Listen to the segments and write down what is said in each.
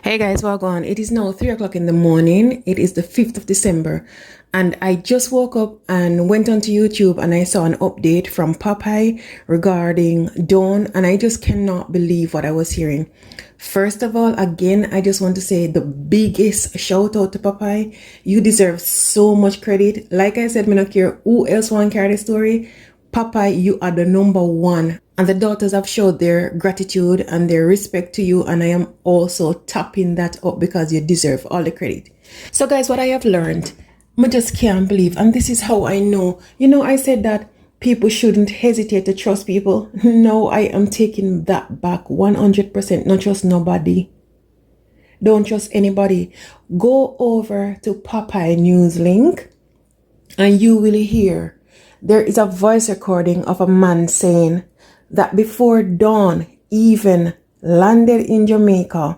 Hey guys, welcome. It is now 3 o'clock in the morning. It is the 5th of December. And I just woke up and went onto YouTube and I saw an update from Popeye regarding Dawn. And I just cannot believe what I was hearing. First of all, again, I just want to say the biggest shout out to Popeye. You deserve so much credit. Like I said, me not care who else want to carry the story. Popeye, you are the number one. And the daughters have showed their gratitude and their respect to you. And I am also tapping that up because you deserve all the credit. So guys, what I have learned, I just can't believe. And this is how I know. I said that people shouldn't hesitate to trust people. No, I am taking that back 100%. Not trust nobody. Don't trust anybody. Go over to Popeye News link and you will hear there is a voice recording of a man saying that before Dawn even landed in Jamaica,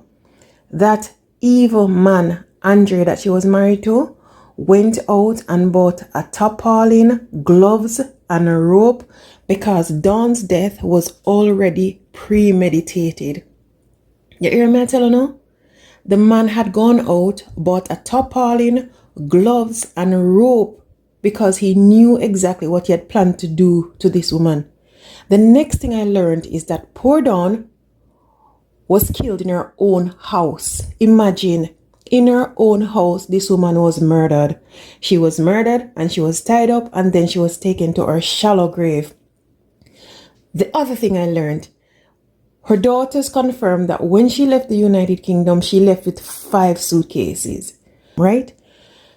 that evil man, Andre, that she was married to, went out and bought a tarpaulin, gloves, and a rope because Dawn's death was already premeditated. You hear me tell you now? The man had gone out, bought a tarpaulin, gloves, and a rope because he knew exactly what he had planned to do to this woman. The next thing I learned is that poor Dawn was killed in her own house. Imagine, in her own house, this woman was murdered. She was murdered and she was tied up and then she was taken to her shallow grave. The other thing I learned, her daughters confirmed that when she left the United Kingdom, she left with 5 suitcases, right?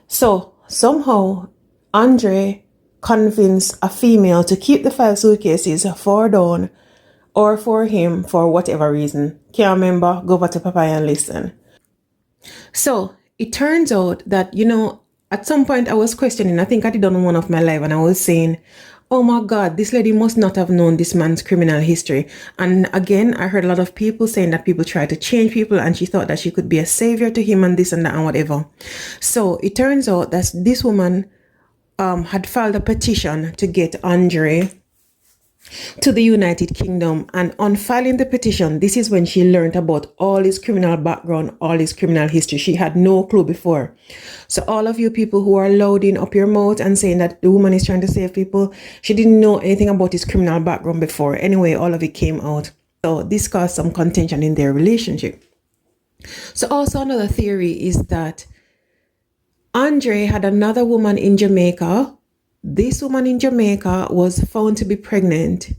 So somehow Andre convinced a female to keep the 5 suitcases for Dawn or for him for whatever reason. Can't remember, go back to Popeye and listen. So it turns out that, at some point I was questioning, I think I did on one of my live and I was saying, oh my God, this lady must not have known this man's criminal history. And again, I heard a lot of people saying that people try to change people and she thought that she could be a savior to him and this and that and whatever. So it turns out that this woman had filed a petition to get Andre to the United Kingdom, and on filing the petition, this is when she learned about all his criminal background, all his criminal history. She had no clue before. So all of you people who are loading up your mouth and saying that the woman is trying to save people, she didn't know anything about his criminal background before. Anyway, all of it came out. So this caused some contention in their relationship. So also another theory is that Andre had another woman in Jamaica. This woman in Jamaica was found to be pregnant.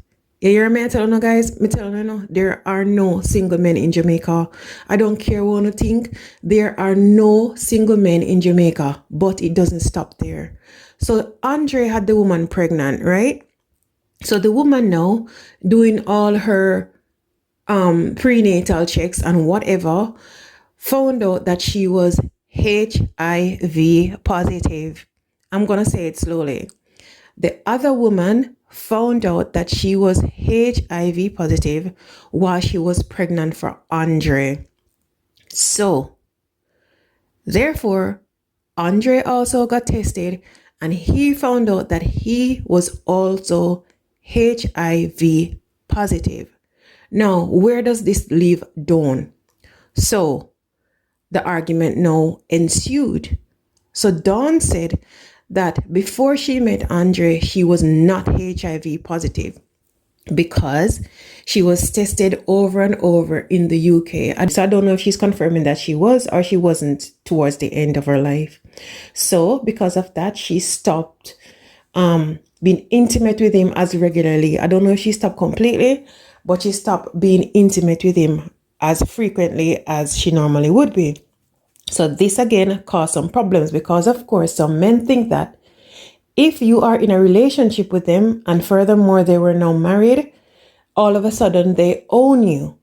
You hear me telling you guys? Me telling you no, there are no single men in Jamaica. I don't care what you think. There are no single men in Jamaica, but it doesn't stop there. So Andre had the woman pregnant, right? So the woman now doing all her prenatal checks and whatever found out that she was HIV positive. I'm going to say it slowly. The other woman found out that she was HIV positive while she was pregnant for Andre. So, therefore, Andre also got tested and he found out that he was also HIV positive. Now, where does this leave Dawn? So, the argument now ensued. So Dawn said that before she met Andre, she was not HIV positive because she was tested over and over in the UK. So I don't know if she's confirming that she was or she wasn't towards the end of her life. So because of that, she stopped being intimate with him as regularly. I don't know if she stopped completely, but she stopped being intimate with him as frequently as she normally would be. So this again caused some problems because, of course, some men think that if you are in a relationship with them and furthermore they were now married, all of a sudden they own you.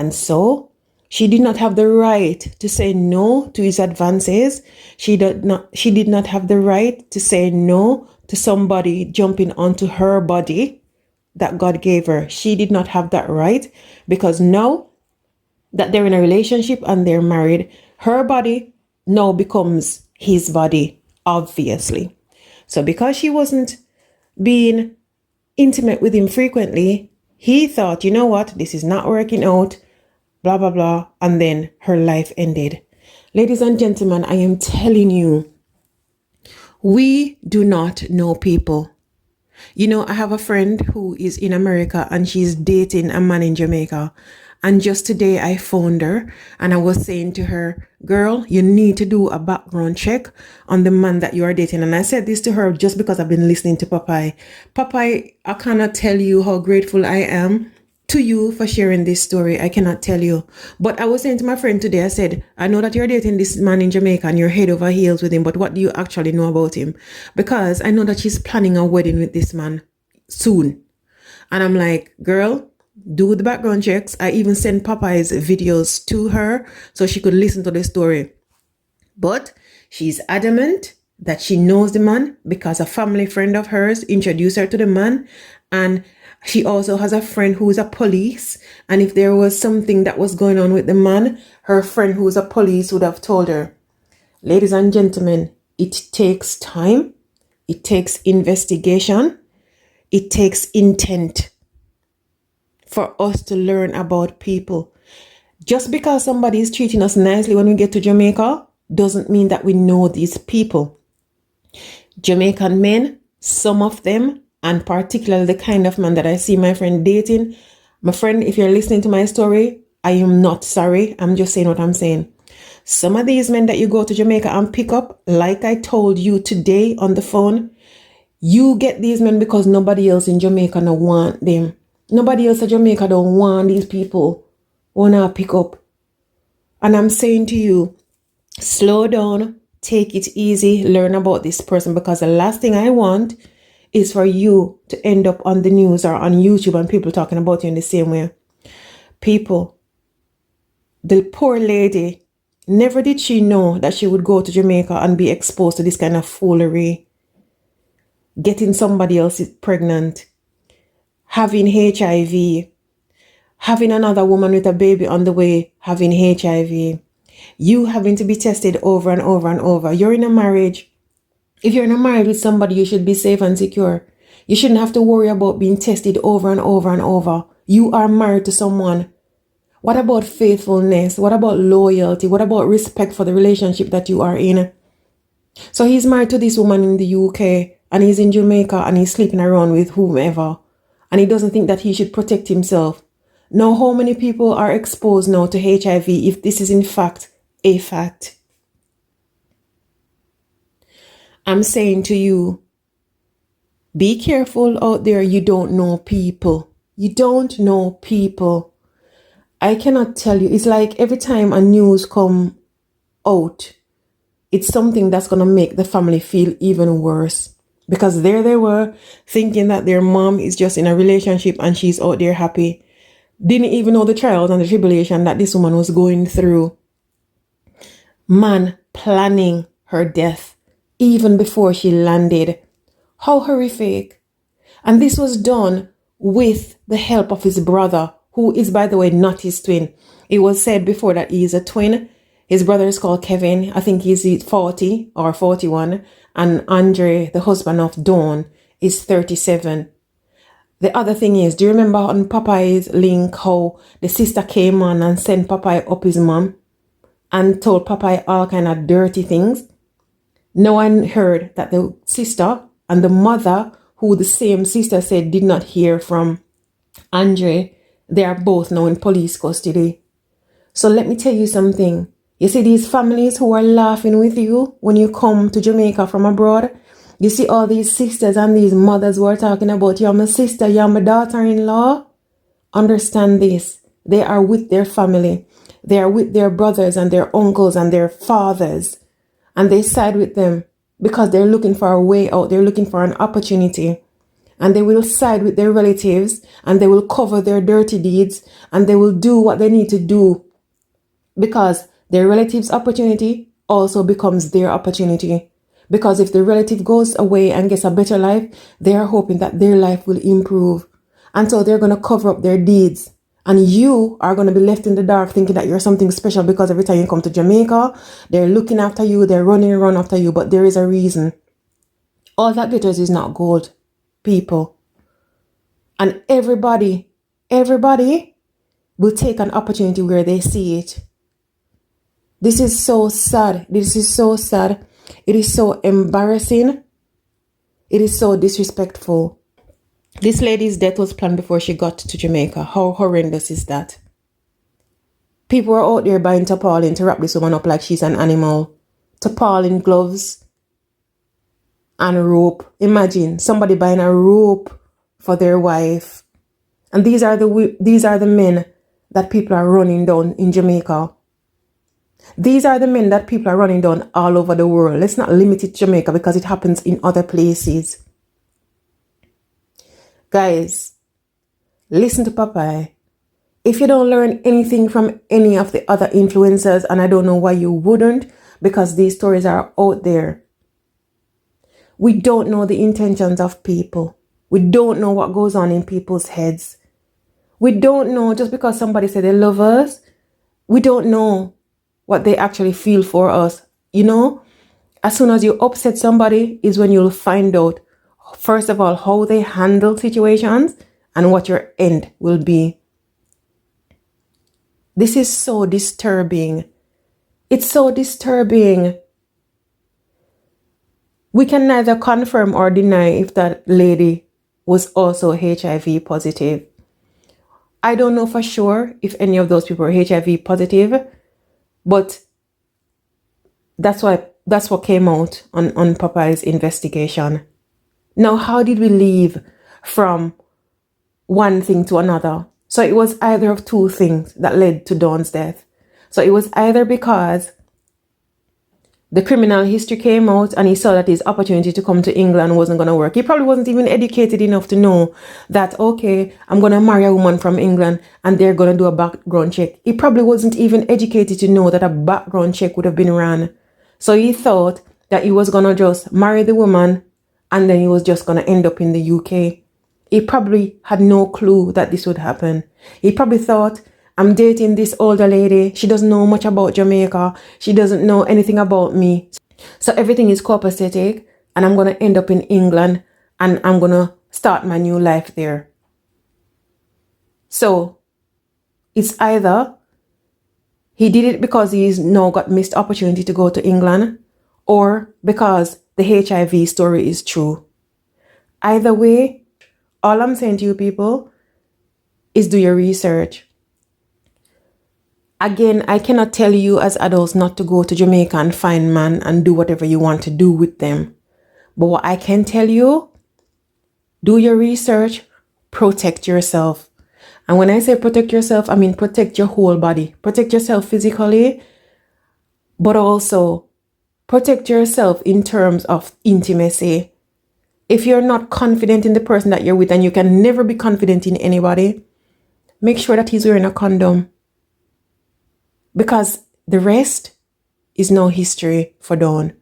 And so she did not have the right to say no to his advances. She did not have the right to say no to somebody jumping onto her body that God gave her. She did not have that right because now that they're in a relationship and they're married, her body now becomes his body, obviously. So because she wasn't being intimate with him frequently, he thought, you know what, this is not working out. blah, blah, blah. And then her life ended. Ladies and gentlemen, I am telling you, we do not know people. You know, I have a friend who is in America and she's dating a man in Jamaica. And just today I phoned her and I was saying to her, girl, you need to do a background check on the man that you are dating. And I said this to her just because I've been listening to Popeye. Popeye, I cannot tell you how grateful I am to you for sharing this story. I cannot tell you. But I was saying to my friend today, I said, I know that you're dating this man in Jamaica and you're head over heels with him, but what do you actually know about him? Because I know that she's planning a wedding with this man soon. And I'm like, girl, do the background checks. I even sent Popeye's videos to her so she could listen to the story. But she's adamant that she knows the man because a family friend of hers introduced her to the man. And she also has a friend who is a police. And if there was something that was going on with the man, her friend who is a police would have told her. Ladies and gentlemen, it takes time. It takes investigation. It takes intent for us to learn about people. Just because somebody is treating us nicely when we get to Jamaica doesn't mean that we know these people. Jamaican men, some of them, and particularly the kind of man that I see my friend dating. My friend, if you're listening to my story, I am not sorry. I'm just saying what I'm saying. Some of these men that you go to Jamaica and pick up, like I told you today on the phone, you get these men because nobody else in Jamaica don't want them. Nobody else in Jamaica don't want these people. Wanna pick up. And I'm saying to you, slow down, take it easy, learn about this person, because the last thing I want is for you to end up on the news or on YouTube and people talking about you in the same way. People, the poor lady, never did she know that she would go to Jamaica and be exposed to this kind of foolery. Getting somebody else pregnant, having HIV, having another woman with a baby on the way, having HIV, you having to be tested over and over and over. You're in a marriage. If you're in a marriage with somebody, you should be safe and secure. You shouldn't have to worry about being tested over and over and over. You are married to someone. What about faithfulness? What about loyalty? What about respect for the relationship that you are in? So he's married to this woman in the UK and he's in Jamaica and he's sleeping around with whomever. And he doesn't think that he should protect himself. Now, how many people are exposed now to HIV if this is in fact a fact? I'm saying to you, be careful out there. You don't know people. You don't know people. I cannot tell you. It's like every time a news come out, it's something that's going to make the family feel even worse. Because there they were thinking that their mom is just in a relationship and she's out there happy. Didn't even know the trials and the tribulation that this woman was going through. Man planning her death even before she landed. How horrific. And this was done with the help of his brother, who is, by the way, not his twin. It was said before that he is a twin. His brother is called Kevin. I think he's 40 or 41. And Andre, the husband of Dawn, is 37. The other thing is, do you remember on Popeye's link how the sister came on and sent Popeye up his mom and told Popeye all kind of dirty things? No one heard that the sister and the mother, who the same sister said did not hear from Andre, they are both now in police custody. So let me tell you something. You see these families who are laughing with you when you come to Jamaica from abroad? You see all these sisters and these mothers who are talking about, you're my sister, you're my daughter-in-law? Understand this. They are with their family. They are with their brothers and their uncles and their fathers. And they side with them because they're looking for a way out. They're looking for an opportunity. And they will side with their relatives and they will cover their dirty deeds and they will do what they need to do because their relative's opportunity also becomes their opportunity. Because if the relative goes away and gets a better life, they are hoping that their life will improve. And so they're going to cover up their deeds. And you are going to be left in the dark thinking that you're something special because every time you come to Jamaica, they're looking after you, they're running around after you, but there is a reason. All that glitters is not gold, people. And everybody will take an opportunity where they see it. This is so sad. This is so sad. It is so embarrassing. It is so disrespectful. This lady's death was planned before she got to Jamaica. How horrendous is that? People are out there buying tarpaulin to wrap this woman up like she's an animal. Tarpaulin, gloves, and a rope. Imagine somebody buying a rope for their wife. And these are the men that people are running down in Jamaica. These are the men that people are running down all over the world. Let's not limit it to Jamaica because it happens in other places. Guys, listen to Popeye. If you don't learn anything from any of the other influencers, and I don't know why you wouldn't, because these stories are out there. We don't know the intentions of people. We don't know what goes on in people's heads. We don't know, just because somebody said they love us, we don't know what they actually feel for us. You know, as soon as you upset somebody is when you'll find out, first of all, how they handle situations and what your end will be. This is so disturbing. It's so disturbing. We can neither confirm or deny if that lady was also HIV positive. I don't know for sure if any of those people were HIV positive, but that's what came out on Popeye's investigation. Now, how did we leave from one thing to another? So it was either of two things that led to Dawn's death. So it was either because the criminal history came out and he saw that his opportunity to come to England wasn't going to work. He probably wasn't even educated enough to know that, okay, I'm going to marry a woman from England and they're going to do a background check. He probably wasn't even educated to know that a background check would have been run. So he thought that he was going to just marry the woman and then he was just going to end up in the UK. He probably had no clue that this would happen. He probably thought, I'm dating this older lady. She doesn't know much about Jamaica. She doesn't know anything about me. So everything is copacetic and I'm going to end up in England and I'm going to start my new life there. So it's either he did it because he's now got missed opportunity to go to England or because the HIV story is true. Either way, all I'm saying to you people is do your research. Again, I cannot tell you as adults not to go to Jamaica and find man and do whatever you want to do with them. But what I can tell you, do your research, protect yourself. And when I say protect yourself, I mean protect your whole body. Protect yourself physically, but also protect yourself in terms of intimacy. If you're not confident in the person that you're with, and you can never be confident in anybody, make sure that he's wearing a condom. Because the rest is no history for Dawn.